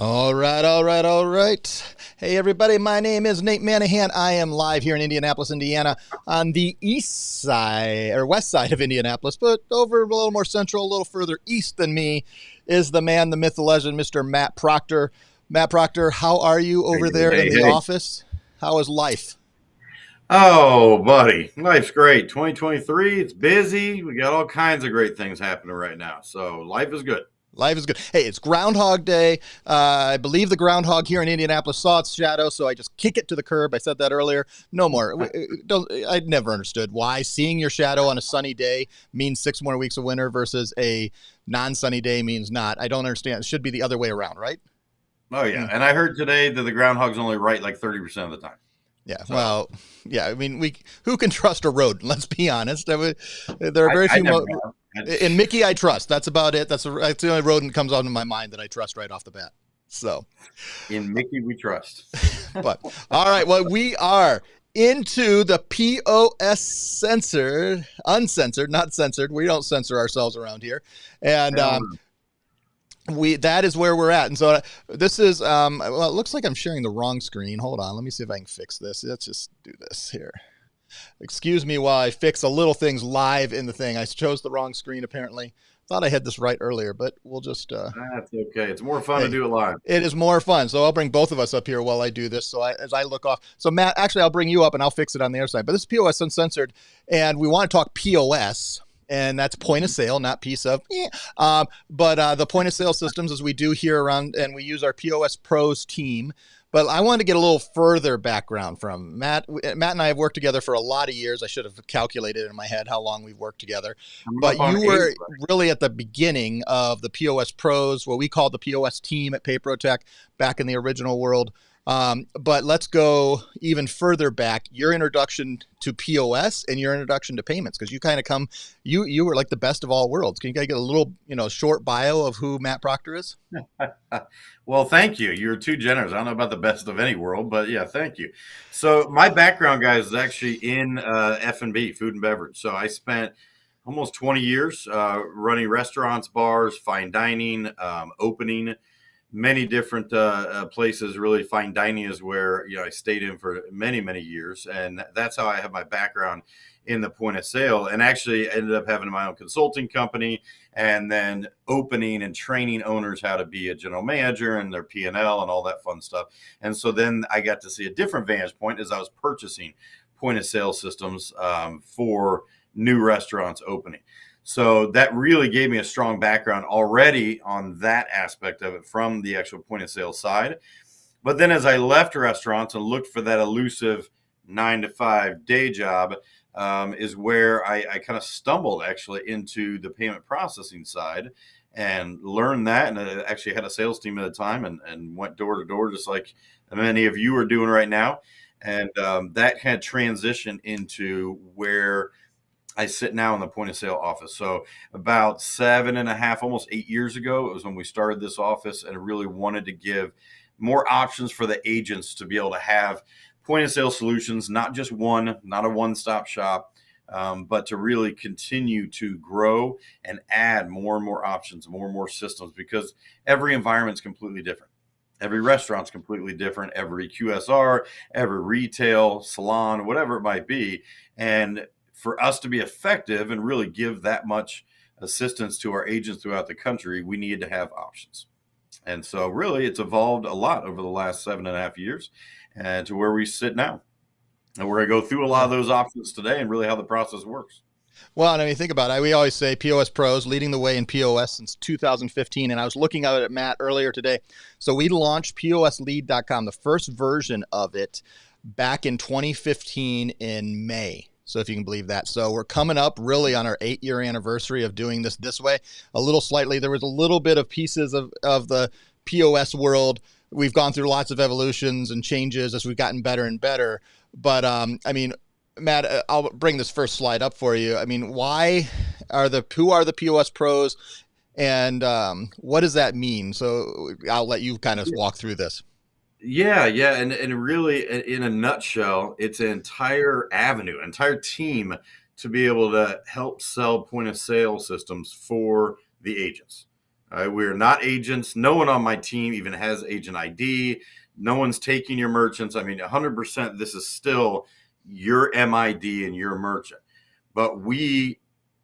All right, all right, all right. Hey, everybody, my name is Nate Manahan. I am live here in Indianapolis, Indiana, on the east side, or west side of Indianapolis, but over a little more central, a little further east than me, is the man, the myth, the legend, Mr. Matt Proctor. Matt Proctor, how are you over Hey, there in hey, the hey. office? How is life? Oh, buddy, life's great. 2023, it's busy. We got all kinds of great things happening right now. So life is good. Life is good. Hey, it's Groundhog Day. I believe the groundhog here in Indianapolis saw its shadow, so I just kick it to the curb. I said that earlier. No more. Don't. I never understood why seeing your shadow on a sunny day means 6 more weeks of winter versus a non-sunny day means not. I don't understand. It should be the other way around, right? Oh, yeah. Mm. And I heard today that the groundhog's only right like 30% of the time. Yeah. So Well, yeah. I mean, we who can trust a rodent? Let's be honest. There are very I few. never have. In Mickey, I trust. That's about it. That's the only rodent that comes out in my mind that I trust right off the bat. So. In Mickey, we trust. But all right, well, we are into the POS censored, uncensored, not censored. We don't censor ourselves around here, and Hell no. we that is where we're at. And so this is well, it looks like I'm sharing the wrong screen. Hold on, let me see if I can fix this. Let's just do this here. Excuse me while I fix a little things live in the thing. I chose the wrong screen apparently. Thought I had this right earlier, but we'll just That's okay. It's more fun to hey, do it live. it is more fun. So I'll bring both of us up here while I do this. So as I look off. So Matt, actually, I'll bring you up and I'll fix it on the other side. But this is POS Uncensored, and we want to talk POS, and that's point of sale, not piece of. But the point of sale systems, as we do here around, and we use our POS Pros team. But I wanted to get a little further background from Matt. Matt and I have worked together for a lot of years. I should have calculated in my head how long we've worked together. Coming But up on you eight. were really at the beginning of the POS Pros, what we called the POS team at PayProTec back in the original world. But let's go even further back. Your introduction to POS and your introduction to payments, because you kind of you were like the best of all worlds. Can you guys get a little, short bio of who Matt Proctor is? Well, thank you. You're too generous. I don't know about the best of any world, but yeah, thank you. So my background, guys, is actually in F&B, food and beverage. So I spent almost 20 years running restaurants, bars, fine dining, opening many different places. Really, fine dining is where I stayed in for many, many years, and that's how I have my background in the point of sale. And actually, ended up having my own consulting company, and then opening and training owners how to be a general manager and their P&L and all that fun stuff. And so then I got to see a different vantage point as I was purchasing point of sale systems for new restaurants opening. So that really gave me a strong background already on that aspect of it from the actual point of sale side. But then as I left restaurants and looked for that elusive 9 to 5 day job, is where I kind of stumbled actually into the payment processing side and learned that. And I actually had a sales team at the time and went door to door, just like many of you are doing right now. And that kind of transitioned into where I sit now in the point of sale office. So about 7.5, almost 8 years ago, it was when we started this office, and really wanted to give more options for the agents to be able to have point of sale solutions, not just one, not a one-stop shop, but to really continue to grow and add more and more options, more and more systems, because every environment is completely different. Every restaurant's completely different, every QSR, every retail, salon, whatever it might be. And for us to be effective and really give that much assistance to our agents throughout the country, we need to have options. And so really it's evolved a lot over the last 7.5 years and to where we sit now. And we're going to go through a lot Yeah. of those options today and really how the process works. Well, and I mean, think about it. We always say POS Pros leading the way in POS since 2015. And I was looking at it, Matt, earlier today. So we launched POSlead.com, the first version of it, back in 2015 in May. So if you can believe that. So we're coming up really on our 8-year anniversary of doing this way. A little slightly, there was a little bit of pieces of the POS world. We've gone through lots of evolutions and changes as we've gotten better and better. But I mean, Matt, I'll bring this first slide up for you. I mean, who are the POS pros, and what does that mean? So I'll let you kind of walk through this. Yeah, yeah, and really, in a nutshell, it's an entire avenue, entire team to be able to help sell point of sale systems for the agents. All right, we're not agents. No one on my team even has agent ID. No one's taking your merchants. I mean, 100%, this is still your MID and your merchant. But we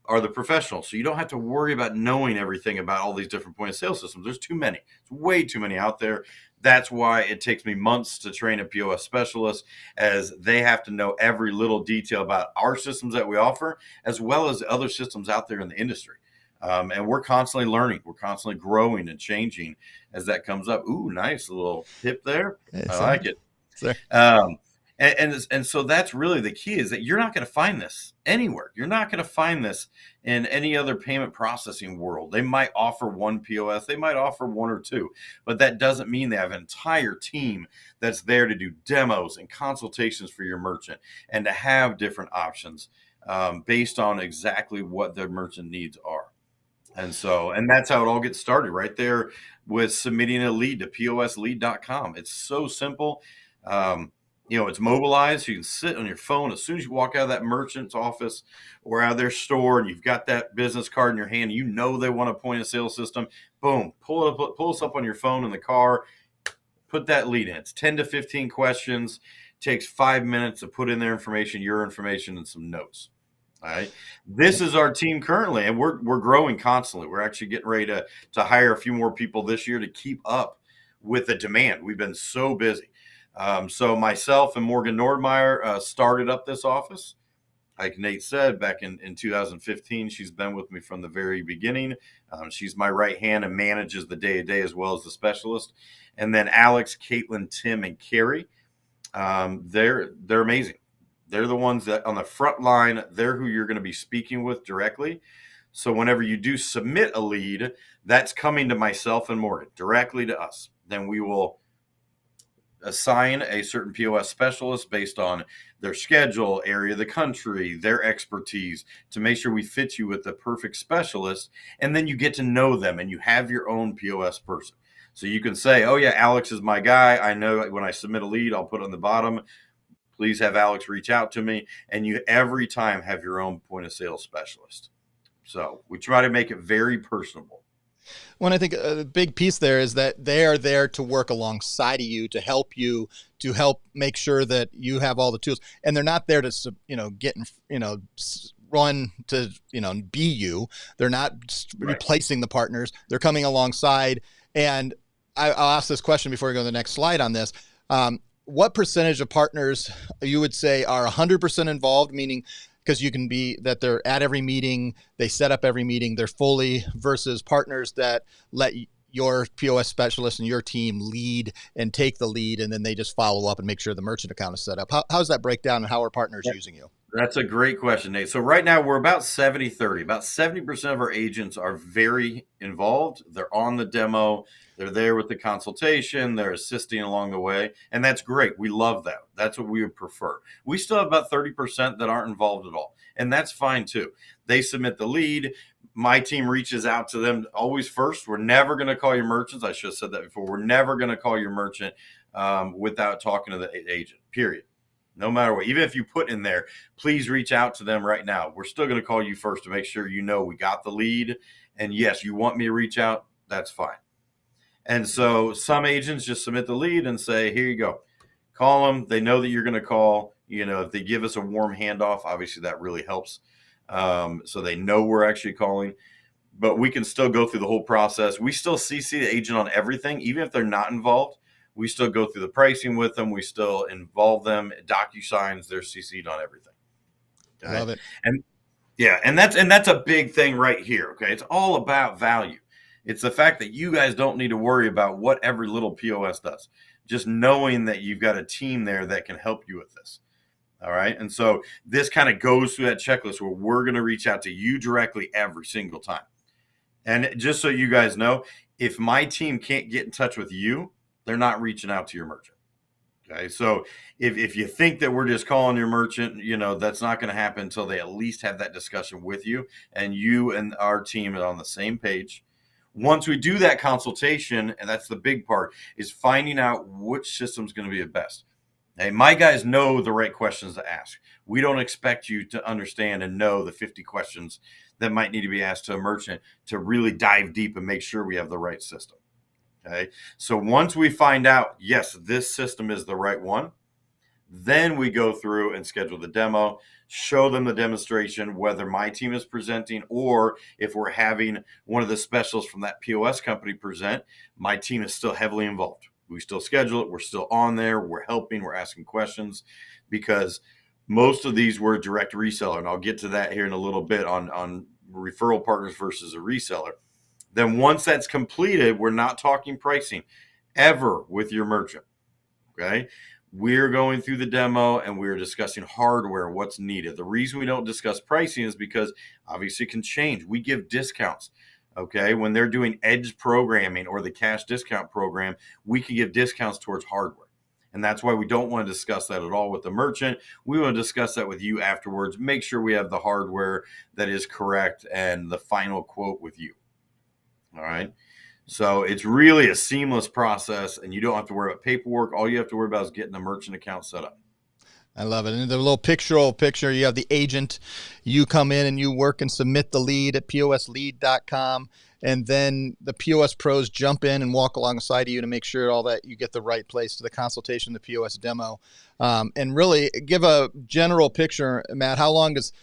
are the professionals. So you don't have to worry about knowing everything about all these different point of sale systems. There's too many. It's way too many out there. That's why it takes me months to train a POS specialist, as they have to know every little detail about our systems that we offer, as well as other systems out there in the industry. And we're constantly learning. We're constantly growing and changing as that comes up. Ooh, nice little tip there. I like it. Sir. And so that's really the key, is that you're not going to find this anywhere. You're not going to find this in any other payment processing world. They might offer one POS, they might offer one or two, but that doesn't mean they have an entire team that's there to do demos and consultations for your merchant, and to have different options based on exactly what the merchant needs are. And that's how it all gets started, right there with submitting a lead to poslead.com. It's so simple. It's mobilized. You can sit on your phone as soon as you walk out of that merchant's office or out of their store, and you've got that business card in your hand. You know they want a point of sale system. Boom, pull us up on your phone in the car. Put that lead in. It's 10 to 15 questions. Takes 5 minutes to put in their information, your information, and some notes. All right. This is our team currently, and we're growing constantly. We're actually getting ready to hire a few more people this year to keep up with the demand. We've been so busy. So myself and Morgan Nordmeyer started up this office. Like Nate said, back in 2015, she's been with me from the very beginning. She's my right hand and manages the day-to-day as well as the specialist. And then Alex, Caitlin, Tim, and Carrie, they're amazing. They're the ones that on the front line, they're who you're going to be speaking with directly. So whenever you do submit a lead, that's coming to myself and Morgan, directly to us. Then we will assign a certain POS specialist based on their schedule, area of the country, their expertise, to make sure we fit you with the perfect specialist. And then you get to know them, and you have your own POS person. So you can say, oh yeah, Alex is my guy. I know when I submit a lead, I'll put on the bottom, please have Alex reach out to me. And you every time have your own point of sale specialist. So we try to make it very personable. Well, I think a big piece there is that they are there to work alongside of you, to help make sure that you have all the tools, and they're not there to, run to, be you. They're not replacing the partners. They're coming alongside. And I'll ask this question before we go to the next slide on this. What percentage of partners you would say are 100% involved, meaning because you can be that they're at every meeting, they set up every meeting, they're fully, versus partners that let your POS specialist and your team lead and take the lead, and then they just follow up and make sure the merchant account is set up? How's that breakdown, and how are partners using you? That's a great question, Nate. So right now we're about 70-30. About 70% of our agents are very involved. They're on the demo. They're there with the consultation. They're assisting along the way. And that's great. We love that. That's what we would prefer. We still have about 30% that aren't involved at all. And that's fine too. They submit the lead. My team reaches out to them always first. We're never going to call your merchants. I should have said that before. We're never going to call your merchant without talking to the agent, period. No matter what, even if you put in there, please reach out to them right now. We're still going to call you first to make sure we got the lead. And yes, you want me to reach out, that's fine. And so some agents just submit the lead and say, here you go. Call them. They know that you're going to call. If they give us a warm handoff, obviously that really helps. So they know we're actually calling. But we can still go through the whole process. We still CC the agent on everything, even if they're not involved. We still go through the pricing with them. We still involve them. DocuSigns, they're CC'd on everything. Okay? Love it. And that's a big thing right here. Okay, it's all about value. It's the fact that you guys don't need to worry about what every little POS does. Just knowing that you've got a team there that can help you with this. All right, and so this kind of goes through that checklist where we're going to reach out to you directly every single time. And just so you guys know, if my team can't get in touch with you, they're not reaching out to your merchant. Okay. So if you think that we're just calling your merchant, that's not going to happen until they at least have that discussion with you, and you and our team are on the same page. Once we do that consultation, and that's the big part, is finding out which system is going to be the best. Hey, my guys know the right questions to ask. We don't expect you to understand and know the 50 questions that might need to be asked to a merchant to really dive deep and make sure we have the right system. Okay. So once we find out, yes, this system is the right one, then we go through and schedule the demo, show them the demonstration, whether my team is presenting or if we're having one of the specialists from that POS company present, my team is still heavily involved. We still schedule it. We're still on there. We're helping. We're asking questions because most of these were direct reseller. And I'll get to that here in a little bit on referral partners versus a reseller. Then once that's completed, we're not talking pricing ever with your merchant. Okay. We're going through the demo and we're discussing hardware, what's needed. The reason we don't discuss pricing is because obviously it can change. We give discounts. Okay. When they're doing edge programming or the cash discount program, we can give discounts towards hardware. And that's why we don't want to discuss that at all with the merchant. We want to discuss that with you afterwards. Make sure we have the hardware that is correct and the final quote with you. All right. So it's really a seamless process and you don't have to worry about paperwork. All you have to worry about is getting a merchant account set up. I love it. And the little picture, you have the agent, you come in and you work and submit the lead at poslead.com. And then the POS pros jump in and walk alongside of you to make sure all that you get the right place to the consultation, the POS demo. And really give a general picture, Matt, how long does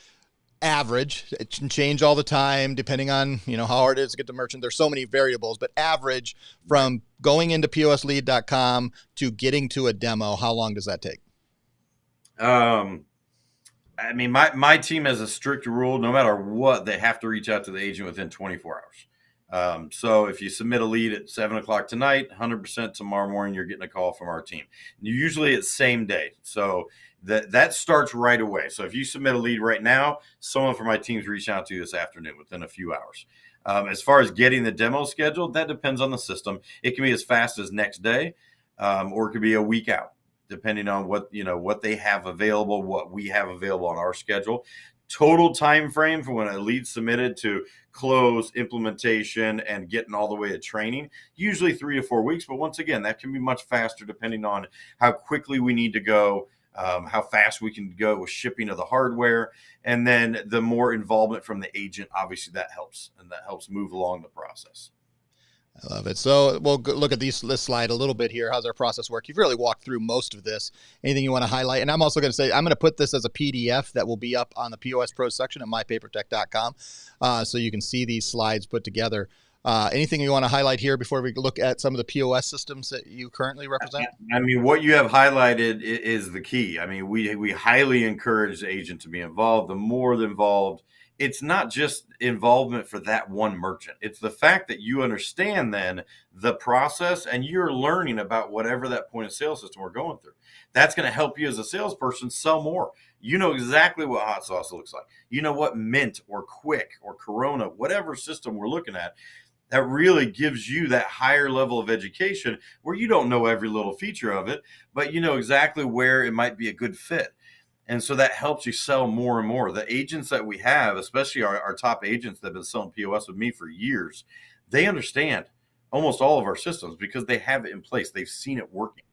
average, it can change all the time depending on, how hard it is to get the merchant. There's so many variables, but average from going into poslead.com to getting to a demo, how long does that take? My team has a strict rule, no matter what, they have to reach out to the agent within 24 hours. So if you submit a lead at 7:00 tonight, 100% tomorrow morning, you're getting a call from our team. Usually it's same day. So that starts right away. So if you submit a lead right now, someone from my team's reaching out to you this afternoon within a few hours. As far as getting the demo scheduled, that depends on the system. It can be as fast as next day, or it could be a week out, depending on what they have available, what we have available on our schedule. Total time frame for when a lead submitted to close, implementation, and getting all the way to training, usually 3 to 4 weeks. But once again, that can be much faster depending on how quickly we need to go, how fast we can go with shipping of the hardware. And then the more involvement from the agent, obviously that helps, and that helps move along the process. I love it. So we'll look at this slide a little bit here. How's our process work? You've really walked through most of this. Anything you want to highlight? And I'm also going to say, I'm going to put this as a PDF that will be up on the POS Pros section at myPayProTec.com. So you can see these slides put together. Anything you want to highlight here before we look at some of the POS systems that you currently represent? What you have highlighted is the key. We highly encourage the agent to be involved. The more involved, it's not just involvement for that one merchant. It's the fact that you understand then the process and you're learning about whatever that point of sale system we're going through. That's going to help you as a salesperson sell more. You know exactly what hot sauce looks like. You know what Mint or Quick or Corona, whatever system we're looking at, that really gives you that higher level of education where you don't know every little feature of it, but you know exactly where it might be a good fit. And so that helps you sell more and more. The agents that we have, especially our top agents that have been selling POS with me for years, they understand almost all of our systems because they have it in place. They've seen it working.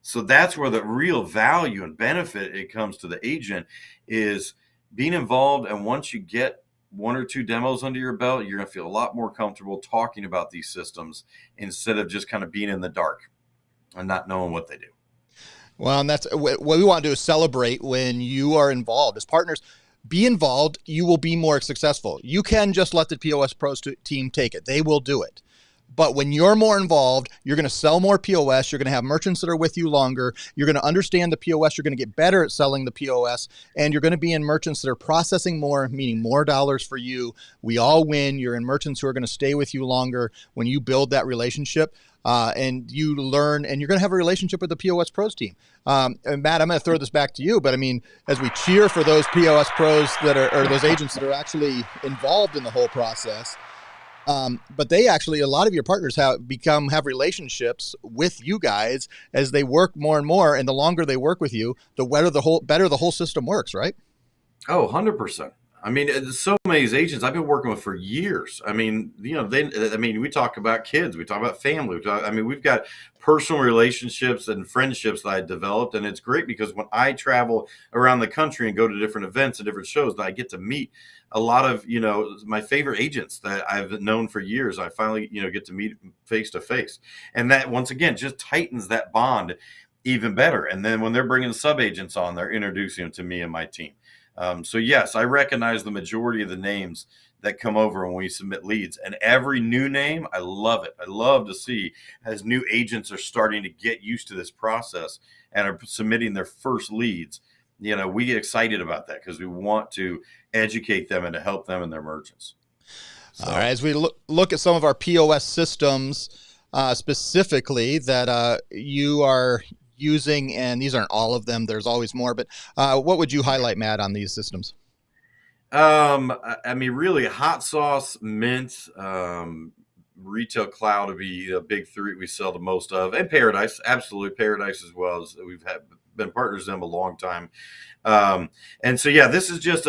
So that's where the real value and benefit it comes to the agent is being involved. And once you get 1 or 2 demos under your belt, you're going to feel a lot more comfortable talking about these systems instead of just kind of being in the dark and not knowing what they do. Well, and that's what we want to do is celebrate when you are involved. As partners, be involved. You will be more successful. You can just let the POS Pros team take it. They will do it. But when you're more involved, you're going to sell more POS. You're going to have merchants that are with you longer. You're going to understand the POS. You're going to get better at selling the POS. And you're going to be in merchants that are processing more, meaning more dollars for you. We all win. You're in merchants who are going to stay with you longer when you build that relationship. And you learn, and you're going to have a relationship with the POS Pros team. And Matt, I'm going to throw this back to you, but as we cheer for those POS Pros that are, or those agents that are actually involved in the whole process, but they actually, a lot of your partners have relationships with you guys as they work more and more, and the longer they work with you, the better the whole system works, right? Oh, 100%. I mean, so many of these agents I've been working with for years. I mean, we talk about kids, we talk about family. I mean, we've got personal relationships and friendships that I developed. And it's great because when I travel around the country and go to different events and different shows, that I get to meet a lot of, my favorite agents that I've known for years. I finally, get to meet face to face. And that, once again, just tightens that bond even better. And then when they're bringing sub agents on, they're introducing them to me and my team. So yes, I recognize the majority of the names that come over when we submit leads, and every new name, I love it. I love to see as new agents are starting to get used to this process and are submitting their first leads. We get excited about that because we want to educate them and to help them and their merchants. So. All right, as we look at some of our POS systems specifically that you are using, and these aren't all of them, there's always more, but what would you highlight, Matt, on these systems? I mean, really, Hot Sauce, Mint, Retail Cloud would be the big three we sell the most of, and Paradise, absolutely Paradise as well. As we've been partners with them a long time. And so, yeah, this is just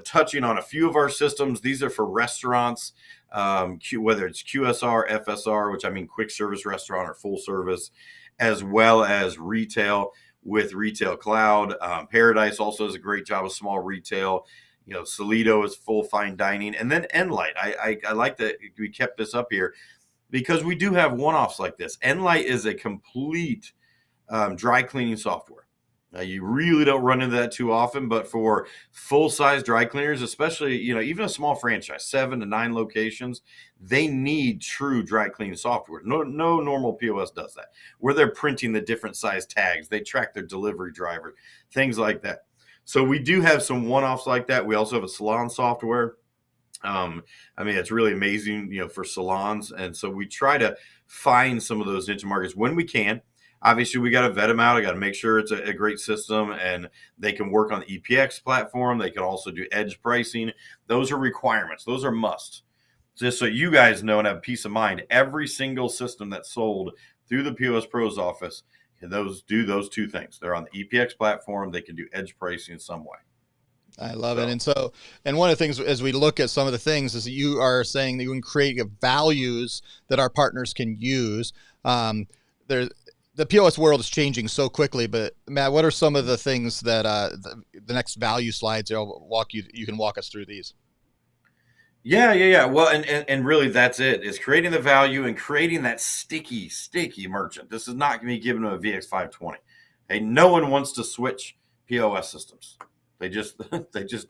touching on a few of our systems. These are for restaurants, whether it's QSR, FSR, which I mean quick service restaurant or full service, as well as retail with Retail Cloud. Paradise also does a great job of small retail. Solido is full fine dining. And then Enlight. I like that we kept this up here because we do have one-offs like this. Enlight is a complete dry cleaning software. You really don't run into that too often, but for full-size dry cleaners, especially, even a small franchise, 7 to 9 locations, they need true dry cleaning software. No normal POS does that, where they're printing the different size tags. They track their delivery driver, things like that. So we do have some one-offs like that. We also have a salon software. I mean, it's really amazing, for salons. And so we try to find some of those niche markets when we can. Obviously, we got to vet them out. I got to make sure it's a great system and they can work on the EPX platform. They can also do edge pricing. Those are requirements. Those are musts. Just so you guys know and have peace of mind, every single system that's sold through the POS Pros office can do those two things. They're on the EPX platform. They can do edge pricing in some way. I love it. And one of the things as we look at some of the things is that you are saying that you can create values that our partners can use. The POS world is changing so quickly, but Matt, what are some of the things that the next value slides you can walk us through these? Yeah. Well, and really that's it, is creating the value and creating that sticky merchant. This is not going to be giving them a VX520. Hey, no one wants to switch POS systems. They just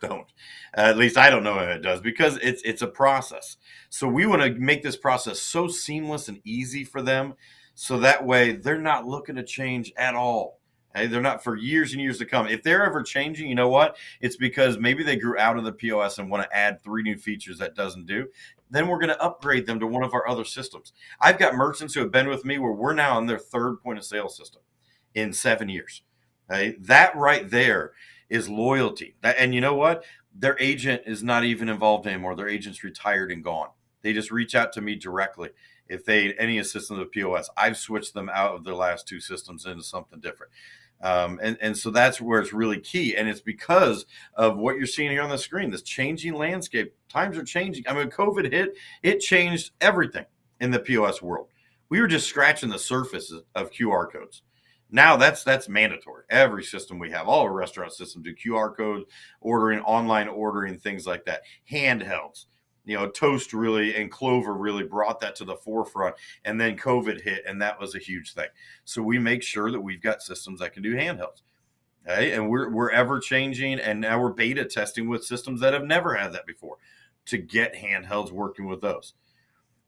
don't. At least I don't know if it does, because it's a process. So we want to make this process so seamless and easy for them, so that way they're not looking to change at all. Hey, they're not for years and years to come. If they're ever changing, you know what? It's because maybe they grew out of the POS and want to add 3 new features that doesn't do. Then we're going to upgrade them to one of our other systems. I've got merchants who have been with me where we're now on their 3rd point of sale system in 7 years. Hey, that right there is loyalty. And you know what? Their agent is not even involved anymore. Their agent's retired and gone. They just reach out to me directly. If they need any assistance with POS, I've switched them out of their last 2 systems into something different. And so that's where it's really key. And it's because of what you're seeing here on the screen, this changing landscape. Times are changing. I mean, COVID hit, it changed everything in the POS world. We were just scratching the surface of QR codes. Now that's mandatory. Every system we have, all our restaurant systems do QR codes, ordering, online ordering, things like that. Handhelds. Toast really and Clover really brought that to the forefront, and then COVID hit, and that was a huge thing. So we make sure that we've got systems that can do handhelds. Okay, and we're ever changing, and now we're beta testing with systems that have never had that before to get handhelds working with those.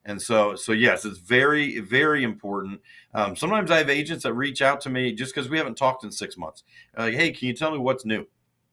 And so yes, it's very, very important. Sometimes I have agents that reach out to me just because we haven't talked in 6 months. Like, hey, can you tell me what's new?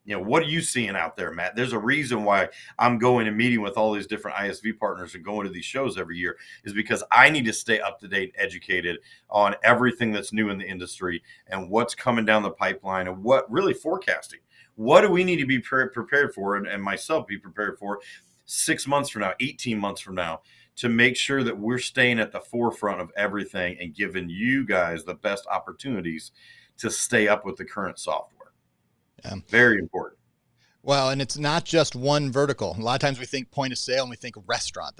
What are you seeing out there, Matt? There's a reason why I'm going and meeting with all these different ISV partners and going to these shows every year, is because I need to stay up to date, educated on everything that's new in the industry and what's coming down the pipeline, and what really forecasting. What do we need to be prepared for, and myself be prepared for 6 months from now, 18 months from now, to make sure that we're staying at the forefront of everything and giving you guys the best opportunities to stay up with the current software. Yeah. Very important. Well, and it's not just one vertical. A lot of times we think point of sale and we think restaurant.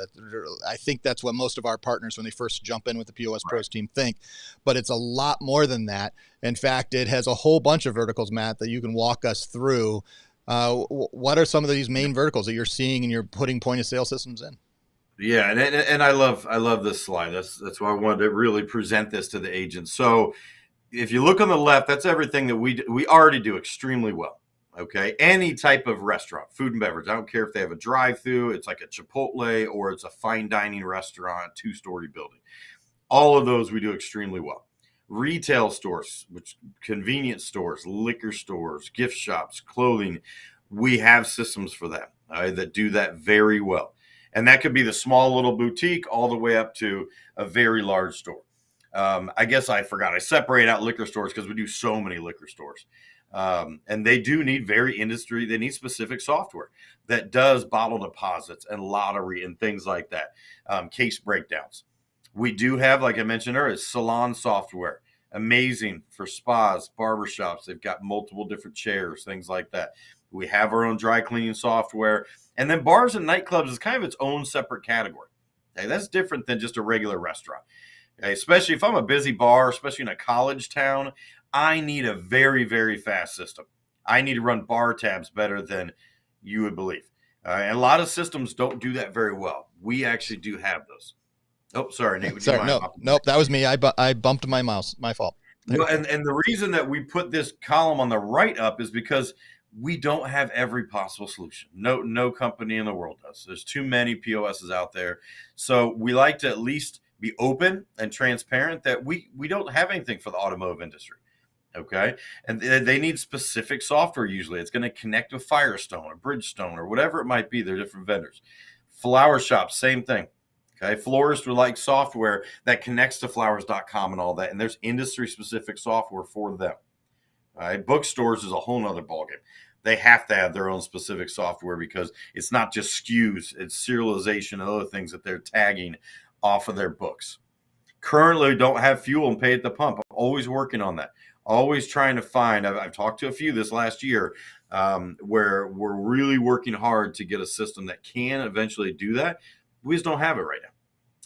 I think that's what most of our partners, when they first jump in with the POS Right. Pros team, think. But it's a lot more than that. In fact, it has a whole bunch of verticals, Matt, that you can walk us through. What are some of these main verticals that you're seeing and you're putting point of sale systems in? Yeah, and I love this slide. That's why I wanted to really present this to the agents. So if you look on the left, that's everything that we already do extremely well. Okay, any type of restaurant, food and beverage. I don't care if they have a drive-through, it's like a Chipotle, or it's a fine dining restaurant, two-story building. All of those we do extremely well. Retail stores, which convenience stores, liquor stores, gift shops, clothing, we have systems for that that do that very well. And that could be the small little boutique all the way up to a very large store. I guess I forgot. I separate out liquor stores because we do so many liquor stores. And they do need they need specific software that does bottle deposits and lottery and things like that, case breakdowns. We do have, like I mentioned earlier, salon software, amazing for spas, barbershops. They've got multiple different chairs, things like that. We have our own dry cleaning software. And then bars and nightclubs is kind of its own separate category. Okay, that's different than just a regular restaurant. Okay, especially if I'm a busy bar, especially in a college town, I need a very, very fast system. I need to run bar tabs better than you would believe. And a lot of systems don't do that very well. We actually do have those. Oh, sorry, Nate. Would you Sorry, mind? nope, that was me. I bumped my mouse. My fault. There Well, we go. and the reason that we put this column on the right up is because we don't have every possible solution. No company in the world does. There's too many POSs out there. So we like to at least be open and transparent that we don't have anything for the automotive industry. Okay. And they need specific software usually. It's going to connect with Firestone or Bridgestone or whatever it might be. They're different vendors. Flower shops, same thing. Okay. Florists would like software that connects to flowers.com and all that. And there's industry specific software for them. All right. Bookstores is a whole nother ballgame. They have to have their own specific software because it's not just SKUs, it's serialization and other things that they're tagging off of their books. Currently don't have fuel and pay at the pump. I'm always working on that. Always trying to find. I've talked to a few this last year where we're really working hard to get a system that can eventually do that. We just don't have it right now.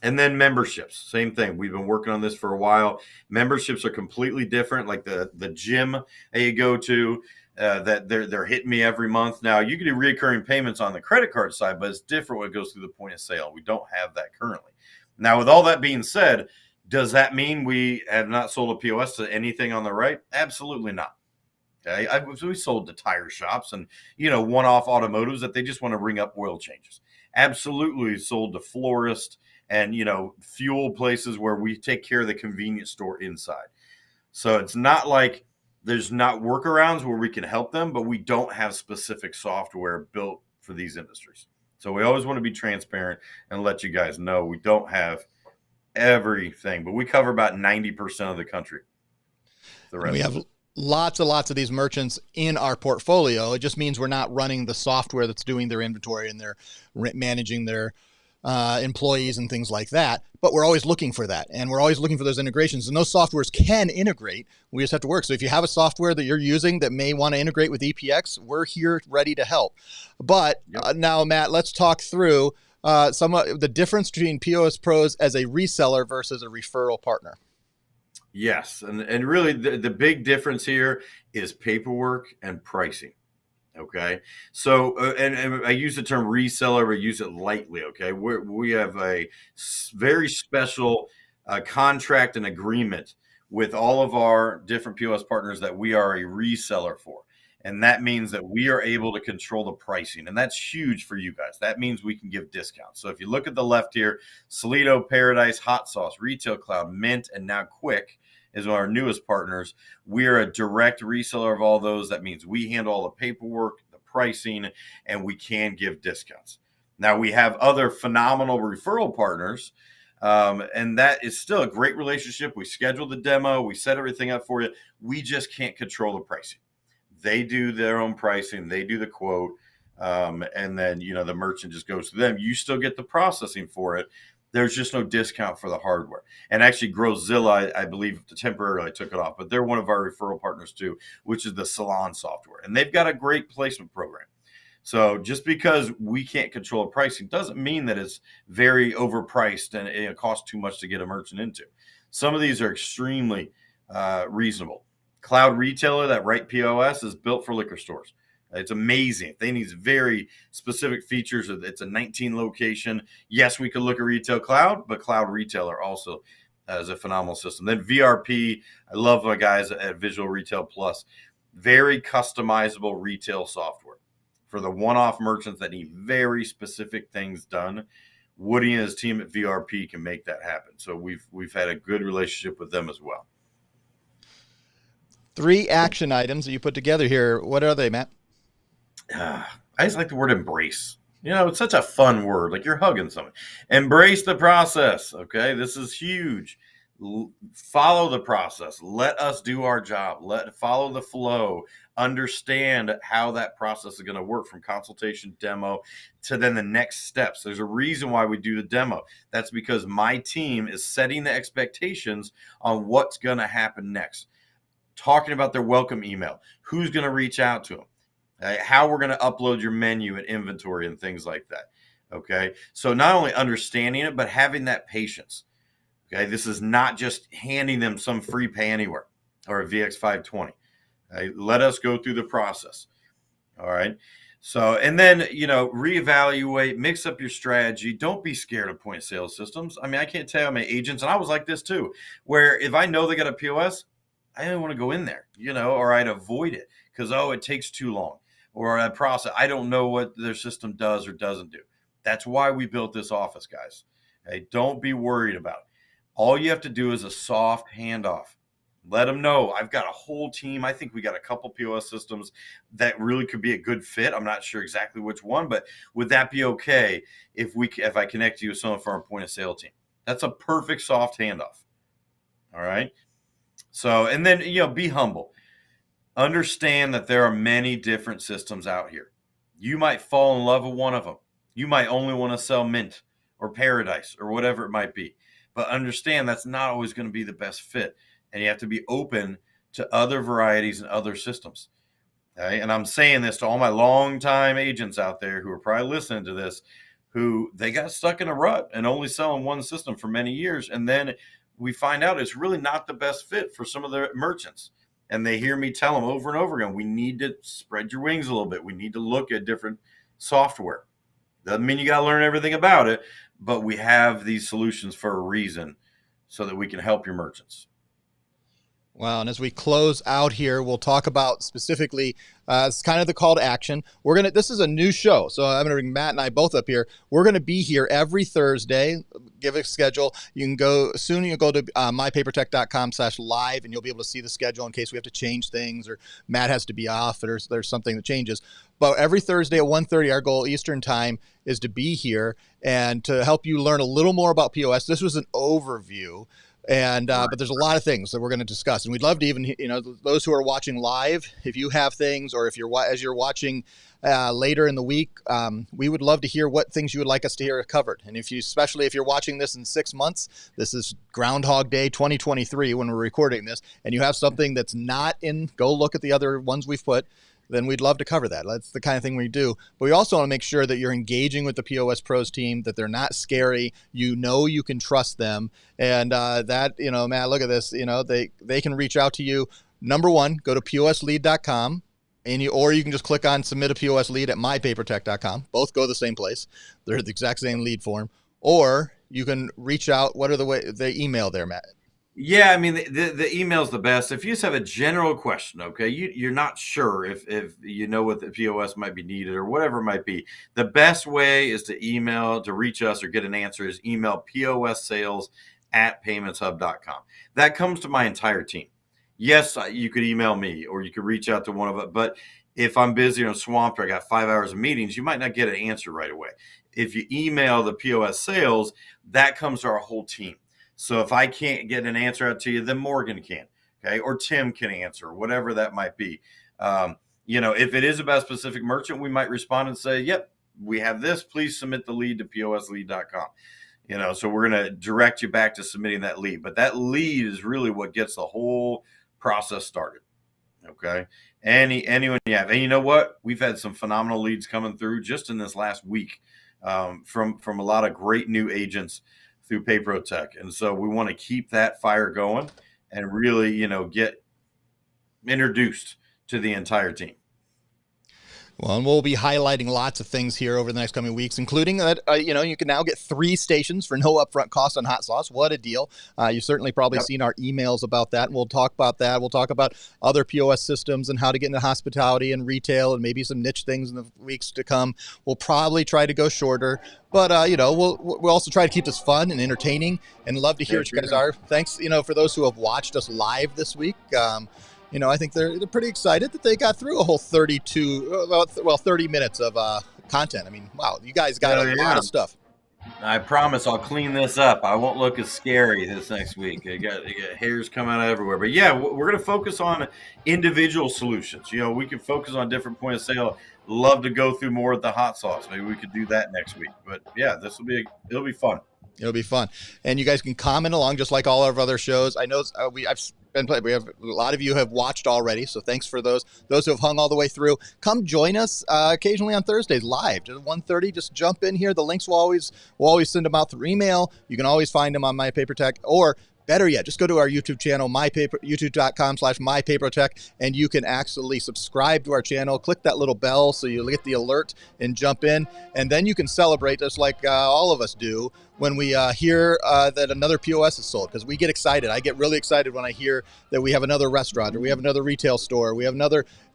And then memberships, same thing. We've been working on this for a while. Memberships are completely different. Like the gym that you go to, that they're hitting me every month. Now you can do recurring payments on the credit card side, but it's different when it goes through the point of sale. We don't have that currently. Now, with all that being said, does that mean we have not sold a POS to anything on the right? Absolutely not. Okay, we sold to tire shops and one-off automotives that they just want to ring up oil changes. Absolutely sold to florists and fuel places where we take care of the convenience store inside. So it's not like there's not workarounds where we can help them, but we don't have specific software built for these industries. So we always want to be transparent and let you guys know we don't have everything, but we cover about 90% of the country. The And we rest have of it. lots and lots of these merchants in our portfolio. It just means we're not running the software that's doing their inventory and they're managing their employees and things like that. But we're always looking for that. And we're always looking for those integrations. And those softwares can integrate. We just have to work. So if you have a software that you're using that may want to integrate with EPX, we're here ready to help. But now, Matt, let's talk through some of the difference between POS Pros as a reseller versus a referral partner. Yes. And really the big difference here is paperwork and pricing. Okay. So, and I use the term reseller, but use it lightly. Okay. We have a very special contract and agreement with all of our different POS partners that we are a reseller for. And that means that we are able to control the pricing. And that's huge for you guys. That means we can give discounts. So if you look at the left here, Salido, Paradise, Hot Sauce, Retail Cloud, Mint, and now Quick is one of our newest partners. We're a direct reseller of all those. That means we handle all the paperwork, the pricing, and we can give discounts. Now we have other phenomenal referral partners, and that is still a great relationship. We schedule the demo, we set everything up for you. We just can't control the pricing. They do their own pricing, they do the quote, and then the merchant just goes to them. You still get the processing for it. There's just no discount for the hardware. And actually, Growzilla, I believe, temporarily took it off, but they're one of our referral partners too, which is the Salon software. And they've got a great placement program. So just because we can't control pricing doesn't mean that it's very overpriced and it costs too much to get a merchant into. Some of these are extremely reasonable. Cloud Retailer, that right POS, is built for liquor stores. It's amazing. They need very specific features. It's a 19 location. Yes, we could look at Retail Cloud, but Cloud Retailer also is a phenomenal system. Then VRP, I love my guys at Visual Retail Plus. Very customizable retail software for the one-off merchants that need very specific things done. Woody and his team at VRP can make that happen. So we've had a good relationship with them as well. 3 action items that you put together here. What are they, Matt? I just like the word embrace. It's such a fun word. Like you're hugging someone. Embrace the process. Okay. This is huge. Follow the process. Let us do our job. Follow the flow. Understand how that process is going to work from consultation, demo to then the next steps. There's a reason why we do the demo. That's because my team is setting the expectations on what's going to happen next. Talking about their welcome email, who's going to reach out to them, how we're going to upload your menu and inventory and things like that. Okay. So not only understanding it, but having that patience. Okay. This is not just handing them some free pay anywhere or a VX520. Let us go through the process. All right. So, and then, reevaluate, mix up your strategy. Don't be scared of point of sale systems. I mean, I can't tell my agents, and I was like this too, where if I know they got a POS, I don't want to go in there, or I'd avoid it because, it takes too long, or a process. I don't know what their system does or doesn't do. That's why we built this office, guys. Okay, don't be worried about it. All you have to do is a soft handoff. Let them know I've got a whole team. I think we got a couple POS systems that really could be a good fit. I'm not sure exactly which one, but would that be okay if I connect you with someone from our point of sale team? That's a perfect soft handoff. All right. So, and then, be humble. Understand that there are many different systems out here. You might fall in love with one of them. You might only want to sell Mint or Paradise or whatever it might be. But understand that's not always going to be the best fit. And you have to be open to other varieties and other systems. Okay? And I'm saying this to all my longtime agents out there who are probably listening to this, who they got stuck in a rut and only selling one system for many years. And then we find out it's really not the best fit for some of the merchants. And they hear me tell them over and over again, we need to spread your wings a little bit. We need to look at different software. Doesn't mean you got to learn everything about it, but we have these solutions for a reason so that we can help your merchants. Wow. And as we close out here, we'll talk about specifically, it's kind of the call to action. This is a new show. So I'm going to bring Matt and I both up here. We're going to be here every Thursday. Give a schedule. You can go to mypapertech.com/live and you'll be able to see the schedule in case we have to change things or Matt has to be off or there's something that changes. But every Thursday at 1:30, our goal Eastern time is to be here and to help you learn a little more about POS. This was an overview. And but there's a lot of things that we're going to discuss, and we'd love to even those who are watching live, if you have things, or if as you're watching later in the week, we would love to hear what things you would like us to hear covered. And especially if you're watching this in 6 months, this is Groundhog Day 2023 when we're recording this, and you have something that's not in, go look at the other ones we've put. Then we'd love to cover that. That's the kind of thing we do. But we also want to make sure that you're engaging with the POS Pros team, that they're not scary. You can trust them. And Matt, look at this. They can reach out to you. Number one, go to poslead.com. Or you can just click on submit a POS lead at mypapertech.com. Both go to the same place. They're the exact same lead form. Or you can reach out. What are the email there, Matt? Yeah, I mean, the email's the best. If you just have a general question, okay, you're not sure if you know what the POS might be needed or whatever it might be, the best way is to reach us or get an answer is email possales@paymentshub.com. That comes to my entire team. Yes, you could email me or you could reach out to one of us, but if I'm busy or swamped or I got 5 hours of meetings, you might not get an answer right away. If you email the POS sales, that comes to our whole team. So if I can't get an answer out to you, then Morgan can, okay, or Tim can answer, whatever that might be. If it is about a specific merchant, we might respond and say, yep, we have this. Please submit the lead to poslead.com. So we're going to direct you back to submitting that lead. But that lead is really what gets the whole process started, okay? Anyone you have. And you know what? We've had some phenomenal leads coming through just in this last week, from a lot of great new agents through PayProTec. And so we want to keep that fire going and really, get introduced to the entire team. Well, and we'll be highlighting lots of things here over the next coming weeks, including that, you can now get 3 stations for no upfront cost on hot sauce. What a deal. You've certainly probably seen our emails about that, and we'll talk about that. We'll talk about other POS systems and how to get into hospitality and retail and maybe some niche things in the weeks to come. We'll probably try to go shorter, but, we'll also try to keep this fun and entertaining, and love to hear what you guys are. Thanks, for those who have watched us live this week. I think they're pretty excited that they got through a whole 30 minutes of content. I mean, wow, you guys got a lot of stuff. I promise I'll clean this up. I won't look as scary this next week. You got hairs coming out everywhere. But yeah, we're going to focus on individual solutions. We can focus on different point of sale. Love to go through more of the hot sauce. Maybe we could do that next week. But yeah, it'll be fun. It'll be fun. And you guys can comment along just like all of our other shows. I know we have a lot of you have watched already, so thanks for those who have hung all the way through. Come join us occasionally on Thursdays live at 1:30. Just jump in here. The links we'll always send them out through email. You can always find them on My PayProTec, or better yet, just go to our YouTube channel, youtube.com/mypaprotech, and you can actually subscribe to our channel. Click that little bell so you'll get the alert and jump in. And then you can celebrate just like all of us do when we hear that another POS is sold, because we get excited. I get really excited when I hear that we have another restaurant, or we have another retail store, we have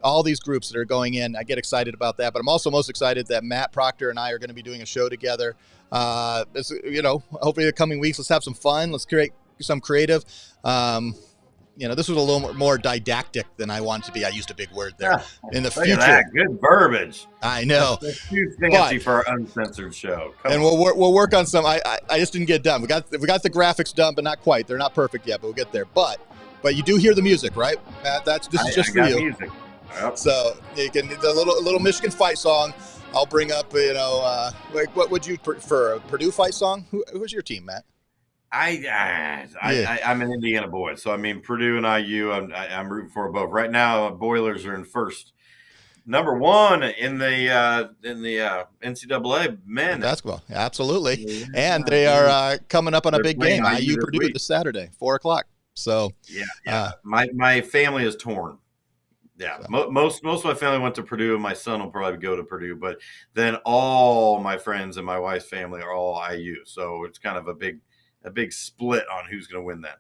all these groups that are going in. I get excited about that, but I'm also most excited that Matt, Proctor, and I are going to be doing a show together. Hopefully the coming weeks, let's have some fun. Let's create some creative. This was a little more didactic than I wanted to be. I used a big word there. In the future. That. Good verbiage. I know. That's too fancy for our uncensored show. We'll work on some. I just didn't get done. We got the graphics done, but not quite. They're not perfect yet, but we'll get there. But you do hear the music, right, Matt? This is just for you. Music. Yep. So you can the little Michigan fight song. I'll bring up. What would you prefer? A Purdue fight song? Who's your team, Matt? I'm an Indiana boy, so I mean Purdue and IU. I'm rooting for both. Right now, Boilers are in first, number 1 in the NCAA men basketball. Absolutely, and they are coming up on a big game. IU Purdue this Saturday, 4:00. So my family is torn. Yeah, so. Most of my family went to Purdue, and my son will probably go to Purdue. But then all my friends and my wife's family are all IU, so it's kind of a big split on who's going to win that.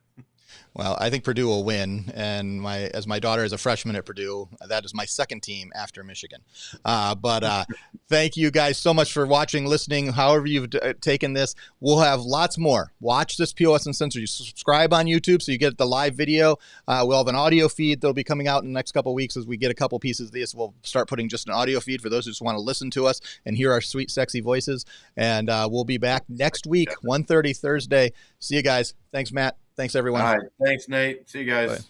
Well, I think Purdue will win, and as my daughter is a freshman at Purdue, that is my second team after Michigan. But thank you guys so much for watching, listening, however you've taken this. We'll have lots more. Watch this POS Uncensored. You subscribe on YouTube so you get the live video. We'll have an audio feed that'll be coming out in the next couple of weeks as we get a couple pieces of this. We'll start putting just an audio feed for those who just want to listen to us and hear our sweet, sexy voices. And we'll be back next week, 1:30 Thursday. See you guys. Thanks, Matt. Thanks, everyone. All right. Thanks, Nate. See you guys. Bye.